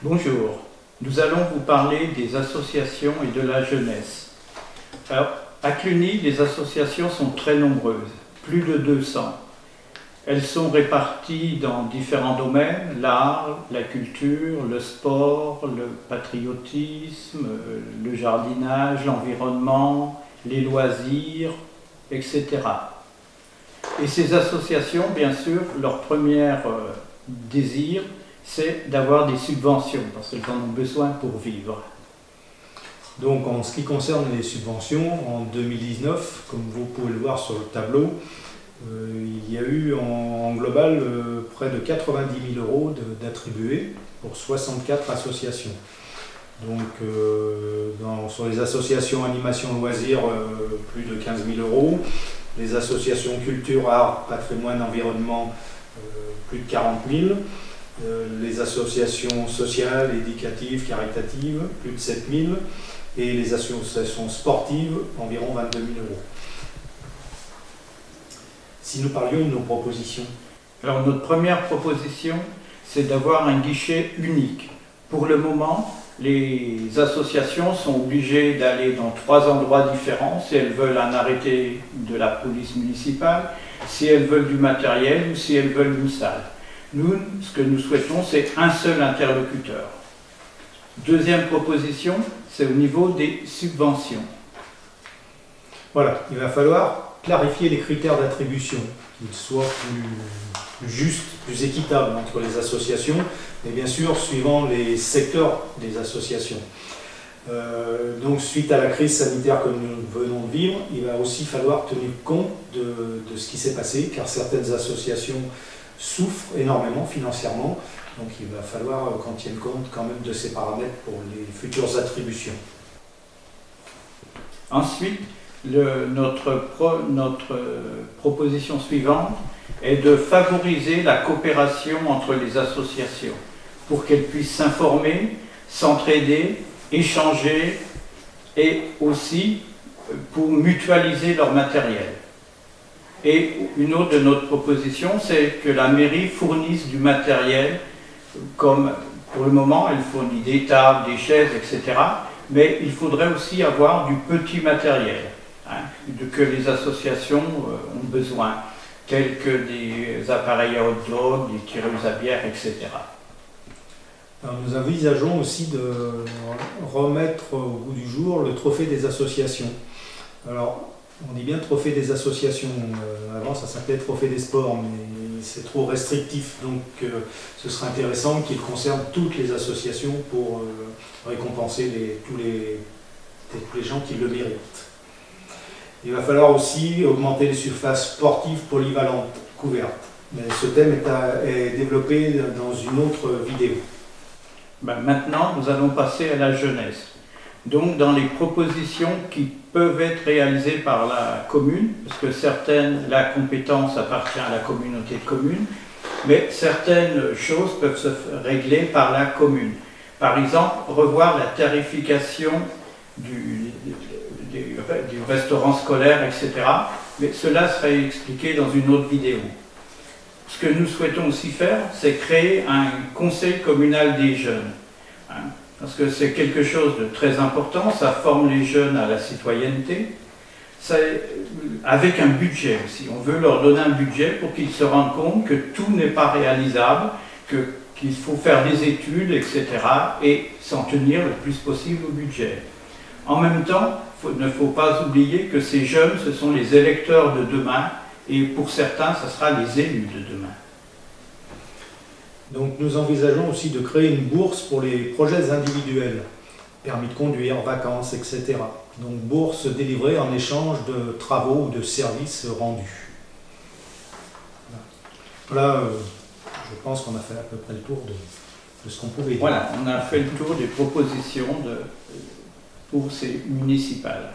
Bonjour, nous allons vous parler des associations et de la jeunesse. Alors, à Cluny, les associations sont très nombreuses, plus de 200. Elles sont réparties dans différents domaines, l'art, la culture, le sport, le patriotisme, le jardinage, l'environnement, les loisirs, etc. Et ces associations, bien sûr, leur premier désir, c'est d'avoir des subventions, parce qu'elles en ont besoin pour vivre. Donc en ce qui concerne les subventions, en 2019, comme vous pouvez le voir sur le tableau, il y a eu en global près de 90 000 euros d'attribués pour 64 associations. Donc sur les associations animation loisirs, plus de 15 000 euros. Les associations culture, art, patrimoine, environnement, plus de 40 000. Les associations sociales, éducatives, caritatives, plus de 7 000. Et les associations sportives, environ 22 000 euros. Si nous parlions de nos propositions. Alors notre première proposition, c'est d'avoir un guichet unique. Pour le moment, les associations sont obligées d'aller dans 3 endroits différents si elles veulent un arrêté de la police municipale, si elles veulent du matériel ou si elles veulent une salle. Nous, ce que nous souhaitons, c'est un seul interlocuteur. Deuxième proposition, c'est au niveau des subventions. Voilà, il va falloir clarifier les critères d'attribution, qu'ils soient plus justes, plus équitables entre les associations, et bien sûr suivant les secteurs des associations. Donc suite à la crise sanitaire que nous venons de vivre, il va aussi falloir tenir compte de ce qui s'est passé, car certaines associations souffrent énormément financièrement, donc il va falloir qu'on tienne compte quand même de ces paramètres pour les futures attributions. Ensuite, notre proposition suivante est de favoriser la coopération entre les associations pour qu'elles puissent s'informer, s'entraider, échanger et aussi pour mutualiser leur matériel. Et une autre de notre proposition, c'est que la mairie fournisse du matériel, comme pour le moment elle fournit des tables, des chaises, etc. Mais il faudrait aussi avoir du petit matériel que les associations ont besoin, tels que des appareils à hot dog, des tireuses à bière, etc. Alors, nous envisageons aussi de remettre au goût du jour le trophée des associations. Alors, on dit bien trophée des associations, avant ça s'appelait trophée des sports, mais c'est trop restrictif, donc ce serait intéressant qu'il concerne toutes les associations pour récompenser tous les gens qui le méritent. Il va falloir aussi augmenter les surfaces sportives polyvalentes, couvertes. Mais ce thème est développé dans une autre vidéo. Maintenant, nous allons passer à la jeunesse. Donc, dans les propositions qui peuvent être réalisées par la commune, parce que la compétence appartient à la communauté de communes, mais certaines choses peuvent se régler par la commune. Par exemple, revoir la tarification du restaurant scolaire, etc. Mais cela serait expliqué dans une autre vidéo. Ce que nous souhaitons aussi faire, c'est créer un conseil communal des jeunes. Parce que c'est quelque chose de très important, ça forme les jeunes à la citoyenneté, avec un budget aussi. On veut leur donner un budget pour qu'ils se rendent compte que tout n'est pas réalisable, qu'il faut faire des études, etc. et s'en tenir le plus possible au budget. En même temps, il ne faut pas oublier que ces jeunes, ce sont les électeurs de demain, et pour certains, ce sera les élus de demain. Donc nous envisageons aussi de créer une bourse pour les projets individuels, permis de conduire, vacances, etc. Donc bourse délivrée en échange de travaux ou de services rendus. Voilà, je pense qu'on a fait à peu près le tour de ce qu'on pouvait dire. Voilà, on a fait le tour des propositions pour ces municipales.